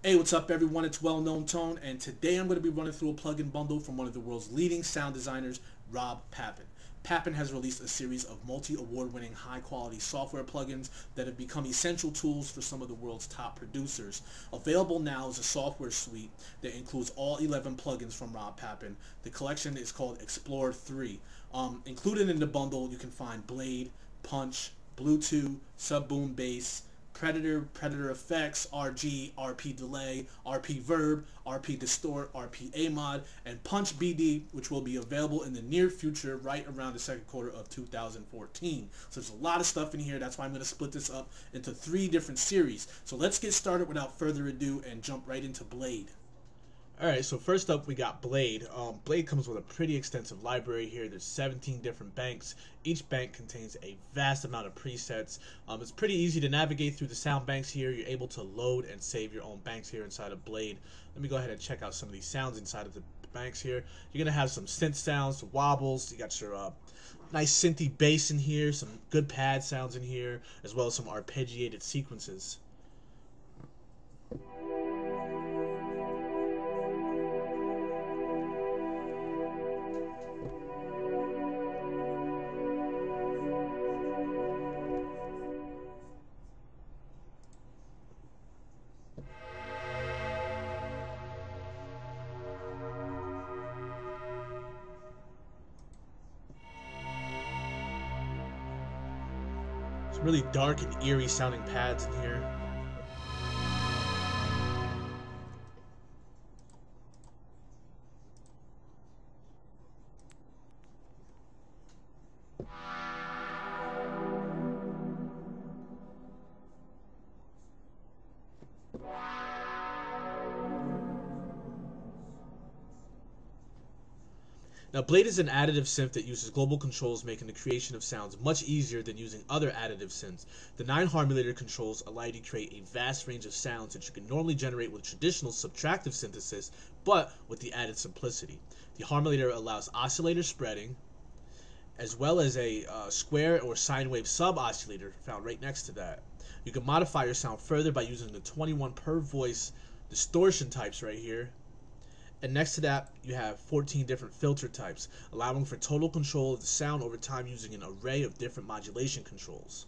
Hey, what's up everyone? It's Well Known Tone, and today I'm going to be running through a plugin bundle from one of the world's leading sound designers, Rob Papen. Papen has released a series of multi-award-winning high-quality software plugins that have become essential tools for some of the world's top producers. Available now is a software suite that includes all 11 plugins from Rob Papen. The collection is called Explore 3. Included in the bundle, you can find Blade, Punch, Bluetooth, Sub-Boom Bass, Predator, Predator Effects, RG, RP Delay, RP Verb, RP Distort, RP AMOD, and Punch BD, which will be available in the near future, right around the second quarter of 2014. So there's a lot of stuff in here. That's why I'm going to split this up into 3 different series. So let's get started without further ado and jump right into Blade. Alright, so first up we got Blade. Blade comes with a pretty extensive library here. There's 17 different banks. Each bank contains a vast amount of presets. It's pretty easy to navigate through the sound banks here. You're able to load and save your own banks here inside of Blade. Let me go ahead and check out some of these sounds inside of the banks here. You're going to have some synth sounds, some wobbles. You got your nice synthy bass in here, some good pad sounds in here, as well as some arpeggiated sequences. Really dark and eerie sounding pads in here. Now, Blade is an additive synth that uses global controls, making the creation of sounds much easier than using other additive synths. The 9 harmonizer controls allow you to create a vast range of sounds that you can normally generate with traditional subtractive synthesis, but with the added simplicity. The harmonizer allows oscillator spreading, as well as a square or sine wave sub-oscillator found right next to that. You can modify your sound further by using the 21 per voice distortion types right here. And next to that, you have 14 different filter types, allowing for total control of the sound over time using an array of different modulation controls.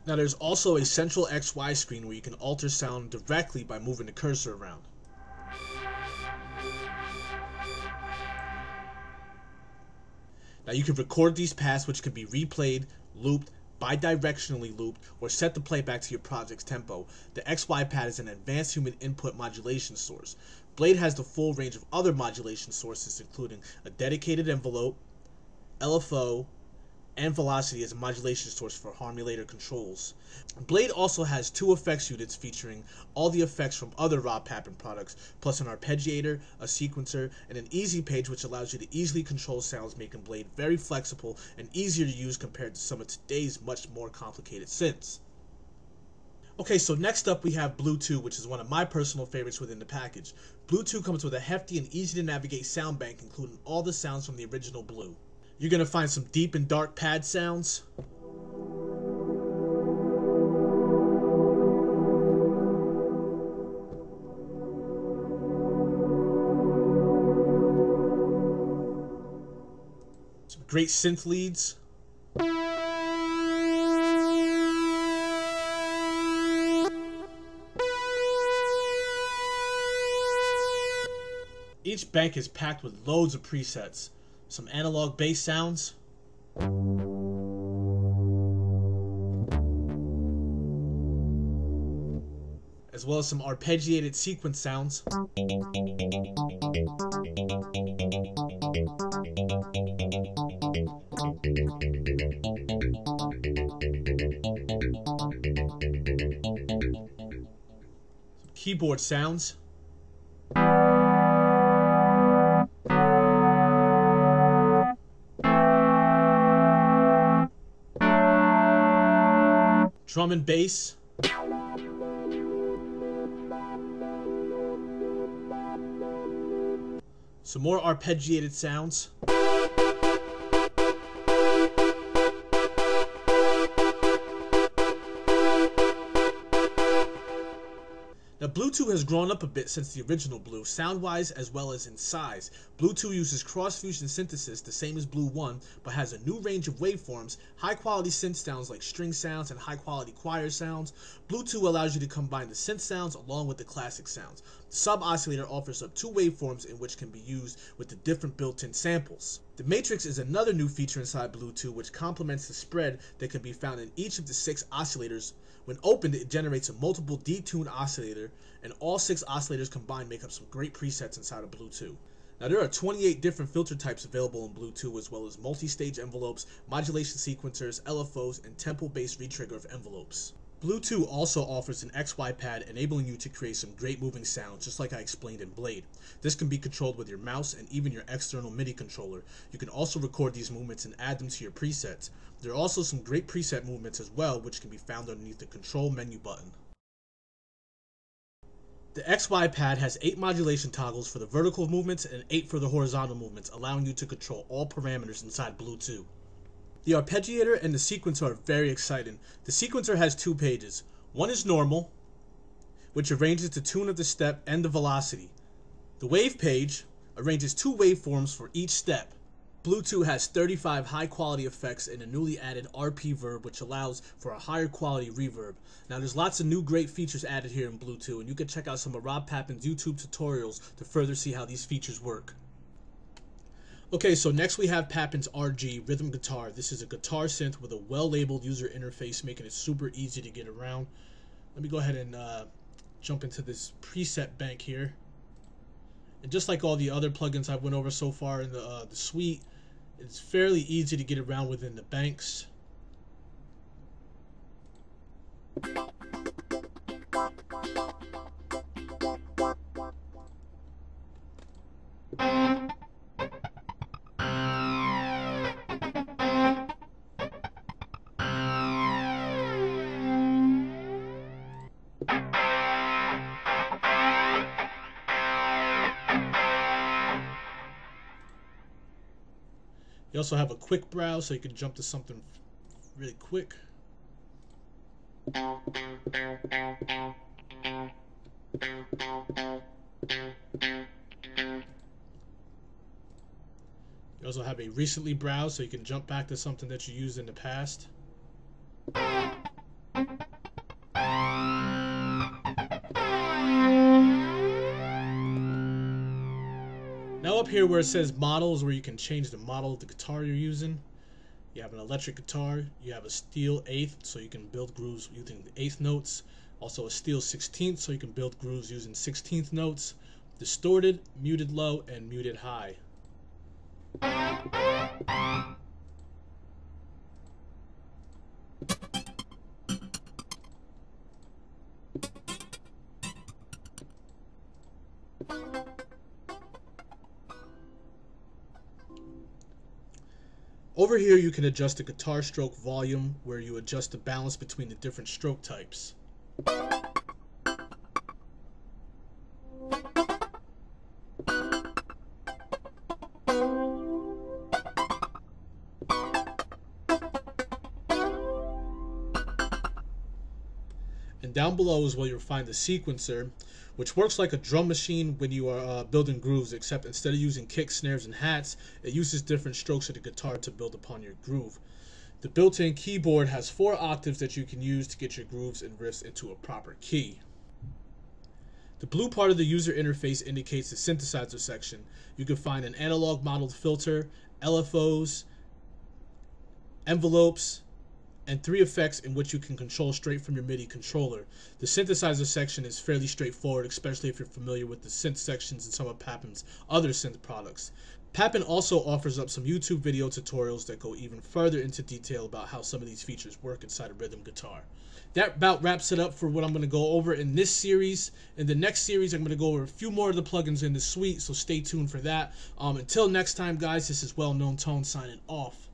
Now there's also a central XY screen where you can alter sound directly by moving the cursor around. Now you can record these paths, which can be replayed, looped, bidirectionally looped, or set the playback to your project's tempo. The XY pad is an advanced human input modulation source. Blade has the full range of other modulation sources, including a dedicated envelope, LFO, and velocity as a modulation source for harmonizer controls. Blade also has 2 effects units featuring all the effects from other Rob Papen products, plus an arpeggiator, a sequencer, and an easy page which allows you to easily control sounds, making Blade very flexible and easier to use compared to some of today's much more complicated synths. Okay, so next up we have Bluetooth, which is one of my personal favorites within the package. Bluetooth comes with a hefty and easy to navigate sound bank, including all the sounds from the original Blue. You're going to find some deep and dark pad sounds, some great synth leads, each bank is packed with loads of presets. Some analog bass sounds, as well as some arpeggiated sequence sounds. Some keyboard sounds. Drum and bass. Some more arpeggiated sounds. Now, Blue 2 has grown up a bit since the original Blue, sound-wise as well as in size. Blue 2 uses cross-fusion synthesis, the same as Blue 1, but has a new range of waveforms, high-quality synth sounds like string sounds and high-quality choir sounds. Blue 2 allows you to combine the synth sounds along with the classic sounds. The sub-oscillator offers up two waveforms in which can be used with the different built-in samples. The matrix is another new feature inside Blue 2 which complements the spread that can be found in each of the 6 oscillators. When opened, it generates a multiple detuned oscillator, and all 6 oscillators combined make up some great presets inside of Blue 2. Now, there are 28 different filter types available in Blue 2, as well as multi-stage envelopes, modulation sequencers, LFOs, and tempo-based retrigger of envelopes. Blue 2 also offers an XY pad, enabling you to create some great moving sounds, just like I explained in Blade. This can be controlled with your mouse and even your external MIDI controller. You can also record these movements and add them to your presets. There are also some great preset movements as well, which can be found underneath the control menu button. The XY pad has 8 modulation toggles for the vertical movements and 8 for the horizontal movements, allowing you to control all parameters inside Blue 2. The arpeggiator and the sequencer are very exciting. The sequencer has 2 pages. One is normal, which arranges the tune of the step and the velocity. The wave page arranges 2 waveforms for each step. Blue 2 has 35 high-quality effects and a newly added RP verb, which allows for a higher quality reverb. Now, there's lots of new great features added here in Blue 2, and you can check out some of Rob Papen's YouTube tutorials to further see how these features work. Okay, so next we have Papen's RG rhythm guitar. This is a guitar synth with a well-labeled user interface, making it super easy to get around. Let me go ahead and jump into this preset bank here. And just like all the other plugins I've went over so far in the suite, it's fairly easy to get around within the banks. You also have a quick browse, so you can jump to something really quick. You also have a recently browse, so you can jump back to something that you used in the past. Now up here where it says models, where you can change the model of the guitar you're using. You have an electric guitar, you have a steel 8th, so you can build grooves using the 8th notes. Also a steel 16th, so you can build grooves using 16th notes. Distorted, muted low, and muted high. Over here you can adjust the guitar stroke volume, where you adjust the balance between the different stroke types. And down below is where you'll find the sequencer, which works like a drum machine when you are building grooves, except instead of using kicks, snares, and hats, it uses different strokes of the guitar to build upon your groove. The built-in keyboard has 4 octaves that you can use to get your grooves and riffs into a proper key. The blue part of the user interface indicates the synthesizer section. You can find an analog modeled filter, LFOs, envelopes, and 3 effects in which you can control straight from your MIDI controller. The synthesizer section is fairly straightforward, especially if you're familiar with the synth sections in some of Papen's other synth products. Papen also offers up some YouTube video tutorials that go even further into detail about how some of these features work inside a rhythm guitar. That about wraps it up for what I'm going to go over in this series. In the next series, I'm going to go over a few more of the plugins in the suite, so stay tuned for that. Until next time, guys, this is Well Known Tone signing off.